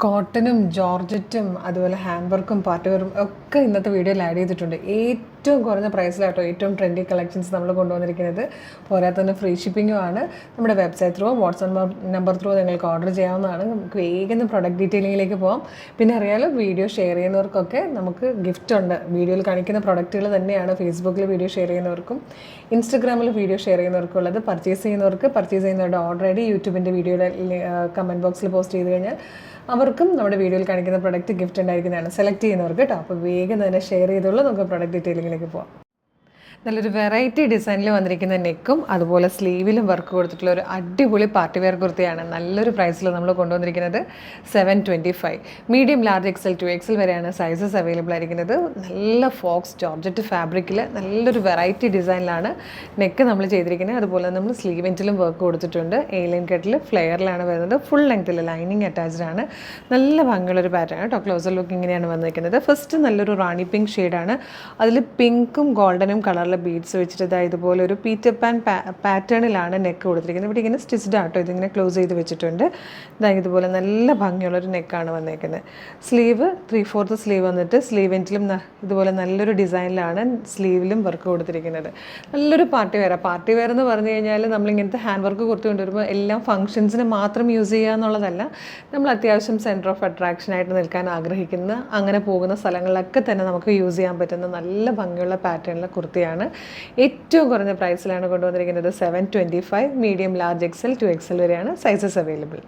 കോട്ടനും ജോർജറ്റും അതുപോലെ ഹാൻഡ് വർക്കും പാർട്ടി വെയറും ഒക്കെ ഇന്നത്തെ വീഡിയോയിൽ ആഡ് ചെയ്തിട്ടുണ്ട്. ഏറ്റവും കുറഞ്ഞ പ്രൈസിലാട്ടോ ഏറ്റവും ട്രെൻഡി കളക്ഷൻസ് നമ്മൾ കൊണ്ടുവന്നിരിക്കുന്നത്. പോരാതെ തന്നെ ഫ്രീ ഷിപ്പിങ്ങും ആണ്. നമ്മുടെ website through WhatsApp number through നിങ്ങൾക്ക് ഓർഡർ ചെയ്യാവുന്നതാണ്. നമുക്ക് വേഗം പ്രൊഡക്റ്റ് ഡീറ്റെയിലിങ്ങിലേക്ക് പോകാം. പിന്നെ അറിയാലോ, വീഡിയോ ഷെയർ ചെയ്യുന്നവർക്കൊക്കെ നമുക്ക് ഗിഫ്റ്റ് ഉണ്ട്. വീഡിയോയിൽ കാണിക്കുന്ന പ്രൊഡക്റ്റുകൾ തന്നെയാണ് ഫേസ്ബുക്കിൽ വീഡിയോ ഷെയർ ചെയ്യുന്നവർക്കും ഇൻസ്റ്റഗ്രാമിൽ വീഡിയോ ഷെയർ ചെയ്യുന്നവർക്കും ഉള്ളത്. പർച്ചേസ് ചെയ്യുന്നവരുടെ ഓർഡർ ഐ ഡി യൂട്യൂബിൻ്റെ വീഡിയോയുടെ കമൻറ്റ് ബോക്സിൽ പോസ്റ്റ് ചെയ്ത് കഴിഞ്ഞാൽ അവർക്കും നമ്മുടെ വീഡിയോയിൽ കാണിക്കുന്ന പ്രൊഡക്റ്റ് ഗിഫ്റ്റ് ഉണ്ടായിരിക്കുന്നതാണ്. സെലക്ട് ചെയ്യുന്നവർക്ക് കേട്ടോ. അപ്പോൾ വേഗം തന്നെ ഷെയർ ചെയ്തോളൂ. നമുക്ക് പ്രൊഡക്റ്റ് ഡീറ്റെയിലിങ്ങിലേക്ക് പോകാം. നല്ലൊരു വെറൈറ്റി ഡിസൈനിൽ വന്നിരിക്കുന്ന നെക്കും അതുപോലെ സ്ലീവിലും വർക്ക് കൊടുത്തിട്ടുള്ള ഒരു അടിപൊളി പാർട്ടി വെയർ കുർത്തിയാണ് നല്ലൊരു പ്രൈസിൽ നമ്മൾ കൊണ്ടുവന്നിരിക്കുന്നത്. 725 മീഡിയം ലാർജ് എക്സൽ 2XL വരെയാണ് സൈസസ് അവൈലബിൾ ആയിരിക്കുന്നത്. നല്ല ഫോക്സ് ജോർജറ്റ് ഫാബ്രിക്കിൽ നല്ലൊരു വെറൈറ്റി ഡിസൈനിലാണ് നെക്ക് നമ്മൾ ചെയ്തിരിക്കുന്നത്. അതുപോലെ നമ്മൾ സ്ലീവ് എൻഡിലും വർക്ക് കൊടുത്തിട്ടുണ്ട്. എയിലൈൻ കട്ടിൽ ഫ്ലെയറിലാണ് വരുന്നത്. ഫുൾ ലെങ്ത്തിൽ ലൈനിങ് അറ്റാച്ച്ഡ് ആണ്. നല്ല ഭംഗിയുള്ളൊരു പാറ്റേൺ കേട്ടോ. ക്ലോസർ ലുക്ക് ഇങ്ങനെയാണ് വന്നിരിക്കുന്നത്. ഫസ്റ്റ് നല്ലൊരു റാണി പിങ്ക് ഷെയ്ഡാണ്. അതിൽ പിങ്കും ഗോൾഡനും കളറിൽ ബീഡ്സ് വെച്ചിട്ട് ഇതുപോലെ ഒരു പീറ്റർ പാൻ പാറ്റേണിലാണ് നെക്ക് കൊടുത്തിരിക്കുന്നത്. ഇവിടെ ഇങ്ങനെ സ്റ്റിച്ച്ഡ് ആട്ടോ. ഇതിങ്ങനെ ക്ലോസ് ചെയ്ത് വെച്ചിട്ടുണ്ട്. ഇതുപോലെ നല്ല ഭംഗിയുള്ളൊരു നെക്കാണ് വന്നേക്കുന്നത്. സ്ലീവ് 3/4 സ്ലീവ് വന്നിട്ട് സ്ലീവ് എൻഡിലും ഇതുപോലെ നല്ലൊരു ഡിസൈനിലാണ് സ്ലീവിലും വർക്ക് കൊടുത്തിരിക്കുന്നത്. നല്ലൊരു പാർട്ടി വെയർ എന്ന് പറഞ്ഞു കഴിഞ്ഞാൽ നമ്മളിങ്ങനത്തെ ഹാൻഡ് വർക്ക് കൊടുത്തു കൊണ്ടുവരുമ്പോൾ എല്ലാം ഫംഗ്ഷൻസിന് മാത്രം യൂസ് ചെയ്യുക എന്നുള്ളതല്ല. നമ്മൾ അത്യാവശ്യം സെൻറ്റർ ഓഫ് അട്രാക്ഷനായിട്ട് നിൽക്കാൻ ആഗ്രഹിക്കുന്ന അങ്ങനെ പോകുന്ന സ്ഥലങ്ങളിലൊക്കെ തന്നെ നമുക്ക് യൂസ് ചെയ്യാൻ പറ്റുന്ന നല്ല ഭംഗിയുള്ള പാറ്റേണിലെ കുർത്തിയാണ്. ഏറ്റവും കുറഞ്ഞ പ്രൈസിലാണ് കൊണ്ടുവന്നിരിക്കുന്നത്. 725 മീഡിയം ലാർജ് എക്സൽ 2XL വരെയാണ് സൈസസ് അവൈലബിൾ.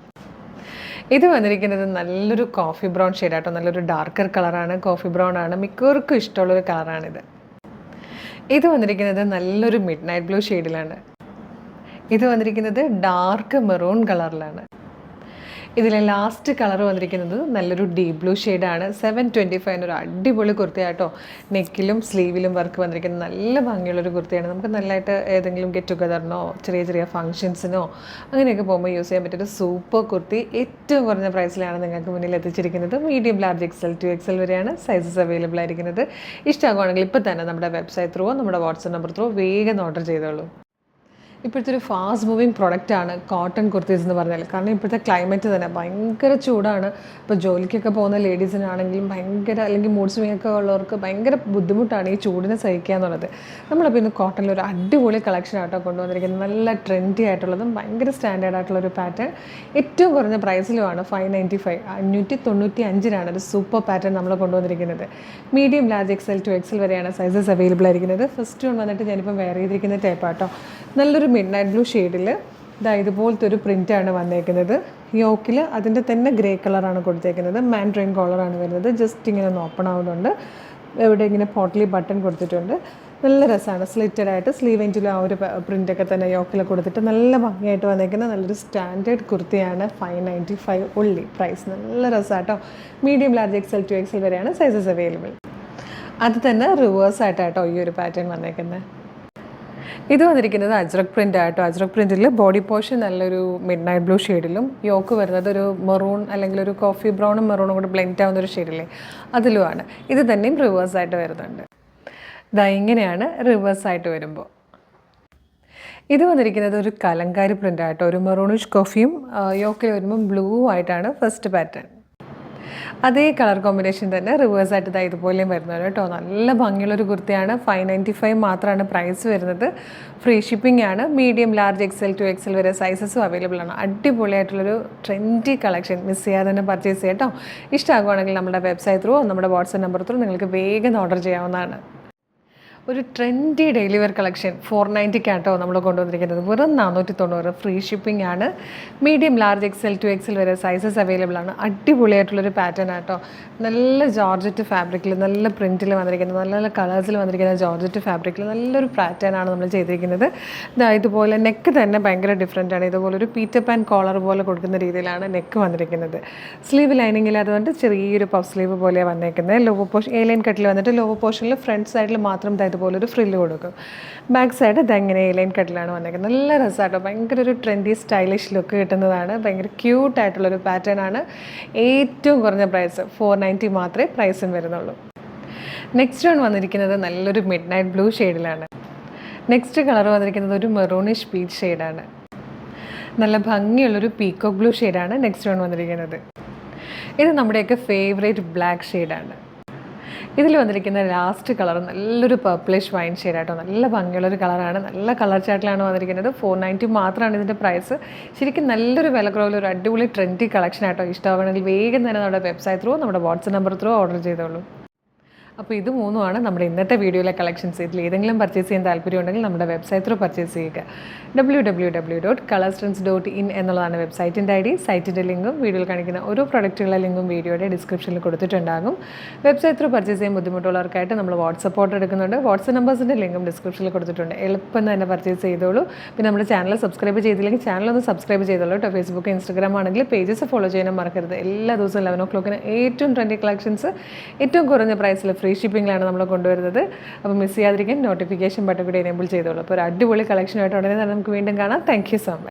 ഇത് വന്നിരിക്കുന്നത് നല്ലൊരു കോഫി ബ്രൗൺ ഷെയ്ഡാട്ടോ. നല്ലൊരു ഡാർക്കർ കളറാണ്. കോഫി ബ്രൗൺ ആണ്. മിക്കവർക്കും ഇഷ്ടമുള്ളൊരു കളറാണിത്. ഇത് വന്നിരിക്കുന്നത് നല്ലൊരു മിഡ് നൈറ്റ് ബ്ലൂ ഷെയ്ഡിലാണ്. ഇത് വന്നിരിക്കുന്നത് ഡാർക്ക് മെറൂൺ കളറിലാണ്. ഇതിലെ ലാസ്റ്റ് കളർ വന്നിരിക്കുന്നത് നല്ലൊരു ഡീപ് ബ്ലൂ ഷെയ്ഡാണ്. 725 ഒരു അടിപൊളി കുർത്തിയാട്ടോ. നെക്കിലും സ്ലീവിലും വർക്ക് വന്നിരിക്കുന്നത് നല്ല ഭംഗിയുള്ളൊരു കുർത്തിയാണ്. നമുക്ക് നല്ലതായിട്ട് ഏതെങ്കിലും ഗെറ്റ് ടുഗദറിനോ ചെറിയ ഫംഗ്ഷൻസിനോ അങ്ങനെയൊക്കെ പോകുമ്പോൾ യൂസ് ചെയ്യാൻ പറ്റിയൊരു സൂപ്പർ കുർത്തി. ഏറ്റവും കുറഞ്ഞ പ്രൈസിലാണ് നിങ്ങൾക്ക് മുന്നിൽ എത്തിച്ചിരിക്കുന്നത്. മീഡിയം ലാർജ് എക്സൽ 2XL വരെയാണ് സൈസസ് അവൈലബിൾ ആയിരിക്കുന്നത്. ഇഷ്ടമാകുവാണെങ്കിൽ ഇപ്പോൾ തന്നെ നമ്മുടെ വെബ്സൈറ്റ് ത്രൂ നമ്മുടെ വാട്സ്ആപ്പ് നമ്പർ ത്രൂ വേഗം ഓർഡർ ചെയ്തോളൂ. ഇപ്പോഴത്തെ ഒരു ഫാസ്റ്റ് മൂവിങ് പ്രൊഡക്റ്റാണ് കോട്ടൺ കുർത്തീസ് എന്ന് പറഞ്ഞാൽ. കാരണം ഇപ്പോഴത്തെ ക്ലൈമറ്റ് തന്നെ ഭയങ്കര ചൂടാണ്. ഇപ്പോൾ ജോലിക്കൊക്കെ പോകുന്ന ലേഡീസിനാണെങ്കിലും അല്ലെങ്കിൽ മൂഡ് സ്വിംഗ് ഒക്കെ ഉള്ളവർക്ക് ഭയങ്കര ബുദ്ധിമുട്ടാണ് ഈ ചൂടിനെ സഹിക്കുക എന്നുള്ളത്. നമ്മളപ്പോൾ ഇന്ന് കോട്ടണിൽ ഒരു അടിപൊളി കളക്ഷൻ ആട്ടോ കൊണ്ടുവന്നിരിക്കുന്നത്. നല്ല ട്രെൻഡി ആയിട്ടുള്ളതും ഭയങ്കര സ്റ്റാൻഡേർഡ് ആയിട്ടുള്ളൊരു പാറ്റേൺ. ഏറ്റവും കുറഞ്ഞ പ്രൈസിലുമാണ് 595 ഒരു സൂപ്പർ പാറ്റേൺ നമ്മൾ കൊണ്ടുവന്നിരിക്കുന്നത്. മീഡിയം ലാർജ് എക്സൽ 2XL വരെയാണ് സൈസസ് അവൈലബിൾ ആയിരിക്കുന്നത്. ഫസ്റ്റ് വൺ വന്നിട്ട് ഞാനിപ്പോൾ വെയർ ചെയ്തിരിക്കുന്ന ടൈപ്പാട്ടോ. നല്ലൊരു മിഡ് നൈറ്റ് ബ്ലൂ ഷെയ്ഡിൽ ഇതുപോലത്തെ ഒരു പ്രിൻ്റാണ് വന്നേക്കുന്നത്. യോക്കിൽ അതിൻ്റെ തന്നെ ഗ്രേ കളറാണ് കൊടുത്തേക്കുന്നത്. മാൻഡ്രിൻ കോളറാണ് വരുന്നത്. ജസ്റ്റ് ഇങ്ങനെ ഒന്ന് ഓപ്പൺ ആവുന്നുണ്ട്. ഇവിടെ ഇങ്ങനെ പോട്ട്ലി ബട്ടൺ കൊടുത്തിട്ടുണ്ട്. നല്ല രസമാണ്. സ്ലിറ്റഡ് ആയിട്ട് സ്ലീവ് എൻഡിലും ആ ഒരു പ്രിൻ്റൊക്കെ തന്നെ യോക്കിൽ കൊടുത്തിട്ട് നല്ല ഭംഗിയായിട്ട് വന്നേക്കുന്ന നല്ലൊരു സ്റ്റാൻഡേർഡ് കുർത്തിയാണ്. 595 ഉള്ളി പ്രൈസ്. നല്ല രസമാട്ടോ. മീഡിയം ലാർജ് എക്സൽ 2XL വരെയാണ് സൈസസ് അവൈലബിൾ. അത് തന്നെ റിവേഴ്സായിട്ടാട്ടോ ഈ ഒരു പാറ്റേൺ വന്നേക്കുന്നത്. ഇത് വന്നിരിക്കുന്നത് അജ്രക് പ്രിൻ്റ് ആട്ടോ. അജ്രക് പ്രിൻറ്റിൽ ബോഡി പോർഷൻ നല്ലൊരു മിഡ് നൈറ്റ് ബ്ലൂ ഷെയ്ഡിലും യോക്ക് വരുന്നത് ഒരു മെറൂൺ അല്ലെങ്കിൽ ഒരു കോഫി ബ്രൗണും മെറൂണും കൂടെ ബ്ലെൻഡ് ആവുന്നൊരു ഷെയ്ഡില്ലേ അതിലുമാണ്. ഇത് തന്നെയും റിവേഴ്സായിട്ട് വരുന്നുണ്ട്. ഇങ്ങനെയാണ് റിവേഴ്സായിട്ട് വരുമ്പോൾ. ഇത് വന്നിരിക്കുന്നത് ഒരു കലങ്കാരി പ്രിൻ്റ് ആട്ടോ. ഒരു മെറൂണിഷ് കോഫിയും യോക്കിൽ വരുമ്പോൾ ബ്ലൂ ആയിട്ടാണ് ഫസ്റ്റ് പാറ്റേൺ. അതേ കളർ കോമ്പിനേഷൻ തന്നെ റിവേഴ്സായിട്ട് ഇതുപോലെയും വരുന്നത് കേട്ടോ. നല്ല ഭംഗിയുള്ളൊരു കുർത്തിയാണ്. 595 മാത്രമാണ് പ്രൈസ് വരുന്നത്. ഫ്രീ ഷിപ്പിംഗ് ആണ്. മീഡിയം ലാർജ് എക്സൽ 2XL വരെ സൈസസും അവൈലബിൾ ആണ്. അടിപൊളിയായിട്ടുള്ളൊരു ട്രെൻഡി കളക്ഷൻ. മിസ് ചെയ്യാതെ തന്നെ പർച്ചേസ് ചെയ്യാം കേട്ടോ. ഇഷ്ടമാകുവാണെങ്കിൽ നമ്മുടെ വെബ്സൈറ്റ് ത്രൂ നമ്മുടെ വാട്സ്ആപ്പ് നമ്പർ ത്രൂ നിങ്ങൾക്ക് വേഗം ഓർഡർ ചെയ്യാവുന്നതാണ്. ഒരു ട്രെൻഡി ഡെയിലി വെയർ കളക്ഷൻ 490 നമ്മൾ കൊണ്ടുവന്നിരിക്കുന്നത്. വെറും 490 ഫ്രീ ഷിപ്പിംഗ് ആണ്. മീഡിയം ലാർജ് എക്സൽ 2XL വരെ സൈസസ് അവൈലബിൾ ആണ്. അടിപൊളിയായിട്ടുള്ളൊരു പാറ്റേൺ ആട്ടോ. നല്ല ജോർജറ്റ് ഫാബ്രിക്കിൽ നല്ല പ്രിൻറ്റിൽ വന്നിരിക്കുന്നത്, നല്ല നല്ല കളേഴ്സിൽ വന്നിരിക്കുന്ന ജോർജറ്റ് ഫാബ്രിക്കിൽ നല്ലൊരു പാറ്റേൺ ആണ് നമ്മൾ ചെയ്തിരിക്കുന്നത്. ഇതുപോലെ നെക്ക് തന്നെ ഭയങ്കര ഡിഫറെൻ്റ് ആണ്. ഇതുപോലെ ഒരു പീറ്റർ പാൻ കോളർ പോലെ കൊടുക്കുന്ന രീതിയിലാണ് നെക്ക് വന്നിരിക്കുന്നത്. സ്ലീവ് ലൈനിങ്ങിൽ അതുകൊണ്ട് ചെറിയൊരു പഫ് സ്ലീവ് പോലെയാണ് വന്നേക്കുന്നത്. ലോവർ പോർഷൻ എ-ലൈൻ കട്ടിൽ വന്നിട്ട് ലോവർ പോർഷനിൽ ഫ്രണ്ട് സൈഡിൽ മാത്രം ഇതുപോലൊരു ഫ്രില്ല് കൊടുക്കും. ബാക്ക് സൈഡ് ഇതെങ്ങനെ എ-ലൈൻ കട്ടിലാണ് വന്നേക്കുന്നത്. നല്ല രസമാട്ടോ. ഭയങ്കര ഒരു ട്രെൻഡി സ്റ്റൈലിഷ് ലുക്ക് കിട്ടുന്നതാണ്. ഭയങ്കര ക്യൂട്ടായിട്ടുള്ളൊരു പാറ്റേൺ ആണ്. ഏറ്റവും കുറഞ്ഞ പ്രൈസ് 490 മാത്രമേ പ്രൈസിന് വരുന്നുള്ളൂ. നെക്സ്റ്റ് വൺ വന്നിരിക്കുന്നത് നല്ലൊരു മിഡ് നൈറ്റ് ബ്ലൂ ഷെയ്ഡിലാണ്. നെക്സ്റ്റ് കളർ വന്നിരിക്കുന്നത് ഒരു മെറൂണിഷ് പീച്ച് ഷെയ്ഡാണ്. നല്ല ഭംഗിയുള്ളൊരു പീക്കോക്ക് ബ്ലൂ ഷെയ്ഡാണ് നെക്സ്റ്റ് വൺ വന്നിരിക്കുന്നത്. ഇത് നമ്മുടെയൊക്കെ ഫേവറേറ്റ് ബ്ലാക്ക് ഷെയ്ഡാണ്. ഇതിൽ വന്നിരിക്കുന്ന ലാസ്റ്റ് കളർ നല്ലൊരു പർപ്പിളിഷ് വൈൻ ഷെയ്ഡായിട്ടോ, നല്ല ഭംഗിയുള്ളൊരു കളറാണ്. നല്ല കളർ ചാർട്ടിലാണ് വന്നിരിക്കുന്നത്. 490 മാത്രമാണ് ഇതിൻ്റെ പ്രൈസ്. ശരിക്കും നല്ലൊരു വില കുറവിൽ ഒരു അടിപൊളി ട്രെൻഡി കളക്ഷൻ ആയിട്ടോ. ഇഷ്ടമാണെങ്കിൽ വേഗം തന്നെ നമ്മുടെ വെബ്സൈറ്റ് ത്രൂ, നമ്മുടെ വാട്സപ്പ് നമ്പർ ത്രൂ ഓർഡർ ചെയ്തോളൂ. അപ്പോൾ ഇത് മൂന്നുമാണ് നമ്മുടെ ഇന്നത്തെ വീഡിയോയിലെ കളക്ഷൻസ്. ഇതിൽ ഏതെങ്കിലും പർച്ചേസ് ചെയ്യാൻ താല്പര്യമുണ്ടെങ്കിൽ നമ്മുടെ വെബ്സൈറ്റ് ത്രൂ പർച്ചേസ് ചെയ്യുക. www.colorstrends.in എന്നുള്ളതാണ് വെബ്സൈറ്റിൻ്റെ ID. സൈറ്റിൻ്റെ ലിങ്കും വീഡിയോയിൽ കാണിക്കുന്ന ഓരോ പ്രൊഡക്റ്റുകളുടെ ലിങ്കും വീഡിയോയുടെ ഡിസ്ക്രിപ്ഷനിൽ കൊടുത്തിട്ടുണ്ടാകും. വെബ്സൈറ്റ് ത്രൂ പർച്ചേസ് ചെയ്യാൻ ബുദ്ധിമുട്ടുള്ളവർക്കായിട്ട് നമ്മൾ വാട്സപ്പ് ഓർഡർ എടുക്കുന്നുണ്ട്. വാട്സപ്പ് നമ്പേഴ്സിൻ്റെ ലിങ്കും ഡിസ്ക്രിപ്ഷനിൽ കൊടുത്തിട്ടുണ്ട്. എളുപ്പം തന്നെ പർച്ചേസ് ചെയ്തോളൂ. പിന്നെ നമ്മുടെ ചാനൽ സബ്സ്ക്രൈബ് ചെയ്തില്ലെങ്കിൽ ചാനലൊന്ന് സബ്സ്ക്രൈബ് ചെയ്തോളൂ കേട്ടോ. ഫേസ്ബുക്ക്, ഇൻസ്റ്റാഗ്രാം ആണെങ്കിൽ പേജസ് ഫോളോ ചെയ്യാനും മറക്കരുത്. എല്ലാ ദിവസവും 11 o'clock ഏറ്റവും ട്രെൻഡി കളക്ഷൻസ് ഏറ്റവും കുറഞ്ഞ പ്രൈസിൽ ഫ്രീ ഷിപ്പിങ്ങിലാണ് നമ്മൾ കൊണ്ടുവരുന്നത്. അപ്പോൾ മിസ് ചെയ്യാതിരിക്കാൻ നോട്ടിഫിക്കേഷൻ ബട്ടൺ കൂടി എനേബിൾ ചെയ്തോളൂ. അപ്പോൾ ഒരു അടിപൊളി കളക്ഷനായിട്ട് ഉടനെ തന്നെ നമുക്ക് വീണ്ടും കാണാം. Thank you so much.